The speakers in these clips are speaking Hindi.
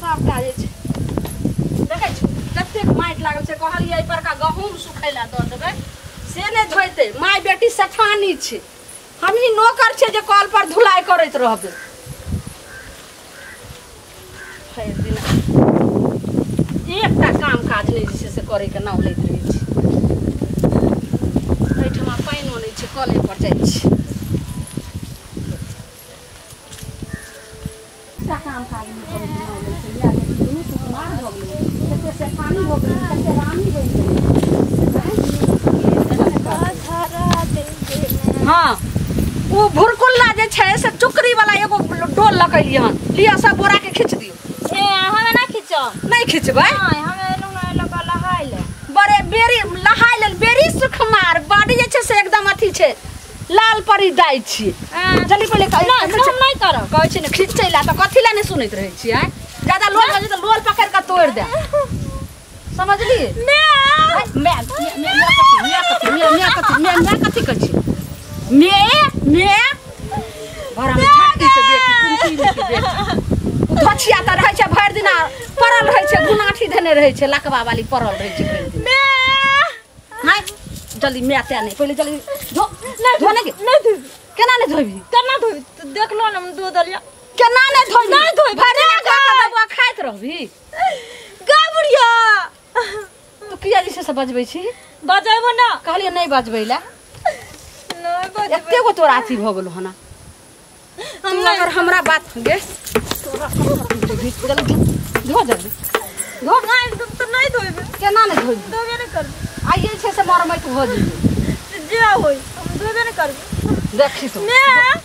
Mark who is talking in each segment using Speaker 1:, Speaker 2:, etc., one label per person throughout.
Speaker 1: सबटा जे छै देखै छी कतेक माटि लागल छै कहलिए एहि पर का गहूम सुखैला दऽ देबै से नहि धोइते माय बेटी सठानी छै हमही नौकर छै जे कल पर धुलाई करैत रहबै भरि दिन एकटा काम काज नहि छै से करैके नाम लैत रहै छी एहिठमा पानिओ नहि छै कले पर जाइ छी काम काज नहीं करे या दुनू कुमार भऽ गेलै कते से पानी भऽ गेलै कते रानी बनि गेलै हां ओ भुरकुल्ला जे छै से चुकरी वाला एगो डोल लकैली हन लिया सब बोरा के खींच दियो
Speaker 2: ए हमें ना खींचो नहीं
Speaker 1: खींचबै
Speaker 2: हां हमें लगा लहाय ले
Speaker 1: बड़े बेरी लहाय ले बेरी सुखमार बाडी जे छै से एकदम अथी छै लाल परी दाई छी जल्दी पहिले
Speaker 2: नहीं करो
Speaker 1: कहै छै ने खींचैला त कथि ला नहीं सुनैत रहै छी हैं ज्यादा लोल हो त लोल पकड़ के तोड़ दे समझली मैं कथि कहै छी मैं भरा में छाती के बेटी कुंती के बेटी धछिया त रहै छै भरि दिना परल रहै छै गुनाठी धने रहै छै लकवा वाली परल रहै छै भरि दिन हां जल्दी मैं आते नहीं पहले जल्दी धो नहीं केना नहीं धोबी
Speaker 2: केना धोबी तो देख लो ना दो दलिया
Speaker 1: केना नहीं धोबी नहीं धोई भरि दिन का दबा खाइत रहबी
Speaker 2: गाबुरिया
Speaker 1: तू किया दिस से बजबै छी
Speaker 2: बजाइबो ना
Speaker 1: कहलिए नहीं बजबैला
Speaker 2: नहीं बजबै
Speaker 1: एते गो तोरा अथी भ गेलो हना हम अगर हमरा बात गे तोरा जल्दी धो जल्दी धो
Speaker 2: नहीं तो नहीं धोबे
Speaker 1: केना नहीं धोबी
Speaker 2: धोबे नहीं कर
Speaker 1: आइए छै से मर मट हो जी
Speaker 2: जे होई हम धोबे नहीं कर
Speaker 1: देखी तो
Speaker 2: मैं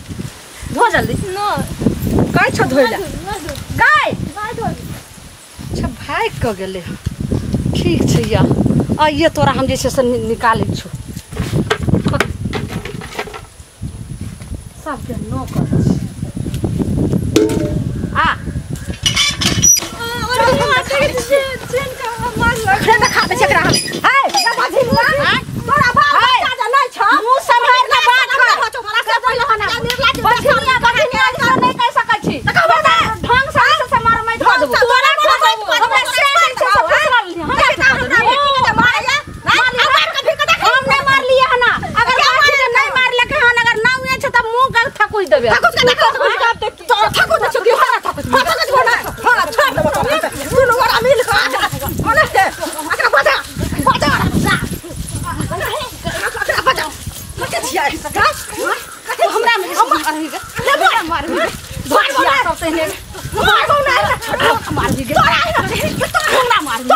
Speaker 1: धो जल्दी
Speaker 2: न
Speaker 1: काय छ धोइला काय
Speaker 2: नहीं धो
Speaker 1: अच्छा भाग क गेले ठीक छै या आइए तोरा हम जे छै से निकालै छु सब के नो कर आ और चेन का मार लग खा दे छकरा हे जा बाजी हुआ तोरा बाप दादा नहीं छ मुंह संभाल के बात कर तोरा से बोल हना बछिया नहीं कह सकै छी ढंग से मार मैं धो देबो तोरा हमरा से हम नहीं मार लिए हना अगर बाजी नहीं मार लेके हन अगर नाउ ने छ त मुंह का थकुई देबे थकुई दे छकी हना थकुई छोड़ देबो दुनु वाला मिल खा मने एकरा बजा हमरा में मार धोइया सब ते ने मार दी तोरा हमरा मार दी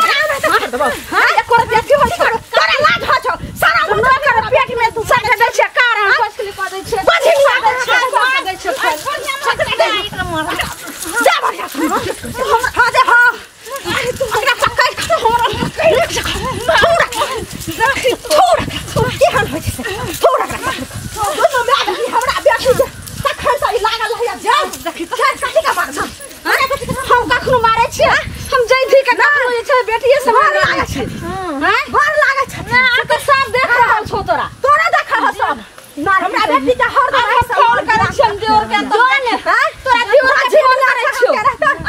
Speaker 1: हां एको रुपया की होय छोड़ तोरा लाज हो छौ सारा मुंह कर पेट में तू सट दे छै कारण कसली क दे छै बजी दे छै दे छै एकरा मार जा बढ़िया हां दे हां तू हमरा पकड़ हमरा थोड़ा केहन होय छै थोड़ा दोनो में हमरा बेटी तखन से लागल है जा देखी कथि का मार छ हम कखनो मारे छी हम जैधी के कखनो जे छै बेटिए से मार लागे छी हैं बर लागे छ तो सब देख रहल छौ तोरा देख ह सब मार हमरा बेटी के हर दिन फोन करे छी देवर के तो ने तोरा देवर के फोन करे छियो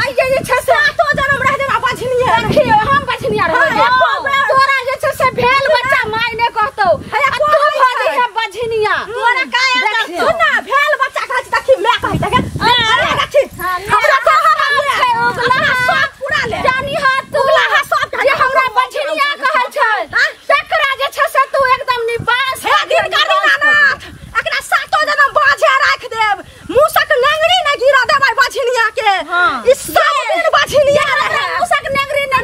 Speaker 1: आई जे छै से तो जन्म रह देबा बछनिया देखियो हम बछनिया रह तोरा जे छै से भेल बच्चा माय ने कहतौ तू भजी है बछनिया तोरा काय सुन ना भेल बच्चा कहै छी देखी मैं कहै देख देखी हमरा तो छै उगला सब पूरा ले जानी हाथ उगला सब जे हमरा बछनिया कहै छै तकरा जे छै से तू एकदम निबास है दिन करनानाथ एकरा सातो जन्म बाझे राख देब मूसक नेंगरी न गिरा देबै बछनिया के ई सब दिन बछनिया रहे मूसक नेंगरी न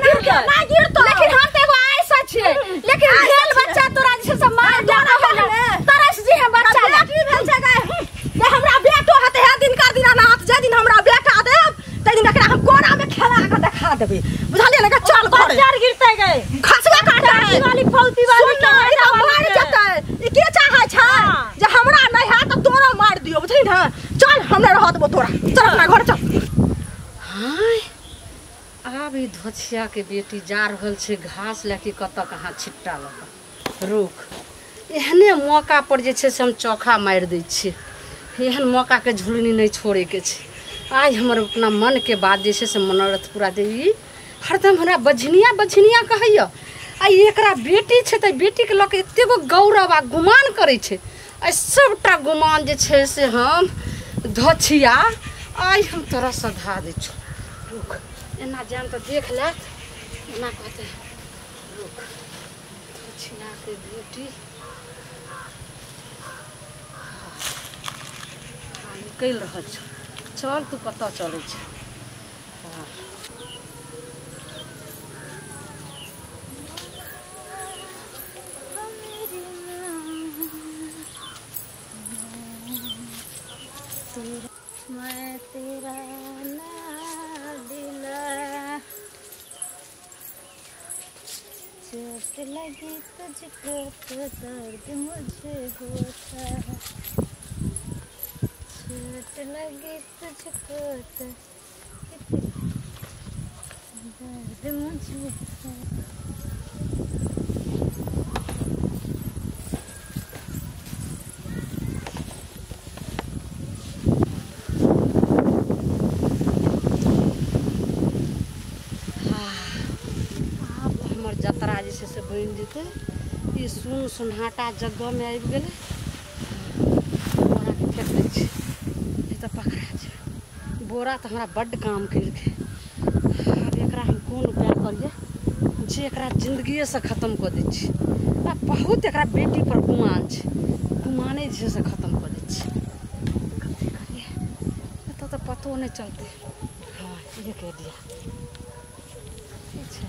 Speaker 1: गिरतो लेकिन हम ते एगो आइसा छियै लेकिन भेल बच्चा तोरा जे छै से मार जाना होले तरस जी है बच्चा बेटी भेल छै गए जे हमरा बेटो हते है दिन का दीनानाथ जे दिन हमरा बेटा देब ते दिन एकरा हम कोना में खेला के देखा देबै बुझलिए ने चल घर चार गिरते गए खसवा काटा वाली फौती वाली मार जतै ई के चाहै छै जे हमरा नहीं है त तोरा मार दियो बुझली न चल हमरा रह देबो तोरा चल अपना घर चल हाय आब ई धोछिया के बेटी जा रहल छै घास लेके कत कहां छिट्टा लगा रुक एहने मौका पर जे छै से हम चोखा मार दै छी एहन मौका के झुलनी नहीं छोड़े के छै
Speaker 3: आज हमर अपना मन के बात जैसे से मनोरथ पूरा देवी हरदम हमरा बझनिया बझनिया कहैया आ एकरा बेटी छै त बेटी के लके एते गो गौरव आ गुमान करै छै आ सबटा गुमान जे छै से हम धछिया आज हम तोरा सधा दै छौ रुक एना जान त देख ले एना कहते रुक धछिया के बेटी निकल रहल छ चल तू पता चलै छै
Speaker 2: मैं तेरा ना दिला चोट लगी तुझको तो दर्द मुझे होता है चोट लगी तुझको तो दर्द मुझे होता है।
Speaker 3: जतरा जैसे से बन जेते ये सुन सुनहाटा जगह में आबि गेले बोरा के फेंक दै छै ई त पकड़ा छै बोरा त हमरा बड्ड काम केलकै अब एकरा हम कोन उपाय करिए जे एकरा जिंदगी से खत्म कर दै छै आ बहुत एकरा बेटी पर गुमान छै गुमाने जे से खत्म कर दै छै कथी करिए एत त पतो नहीं चलते हाँ ये कह दिया ठीक छै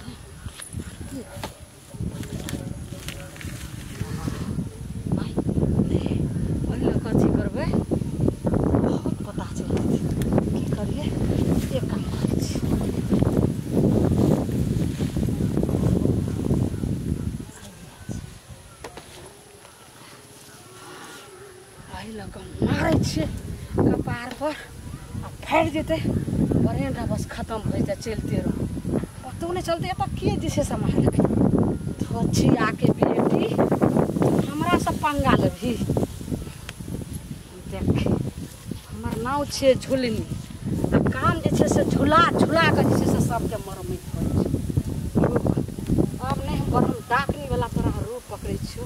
Speaker 3: कथी करबै बहुत पता चल की करिए एक काम करै छी आइ लग मारै छियै कपार पर आ फाटि जेतै बरेंडा बस खत्म भऽ जेतै चलते रहो पतो नहीं चलते एतऽ के दिशे से मारलकै धछिया के बेटी हमरा से पंगा लेबही देख हमर नाव छै झुलनी आ काम जे छै से झुला झुला के जे छै से सबके मरमैत करै छै अब नहीं हम डाकनी वाला तोरा रूप पकड़ै छियौ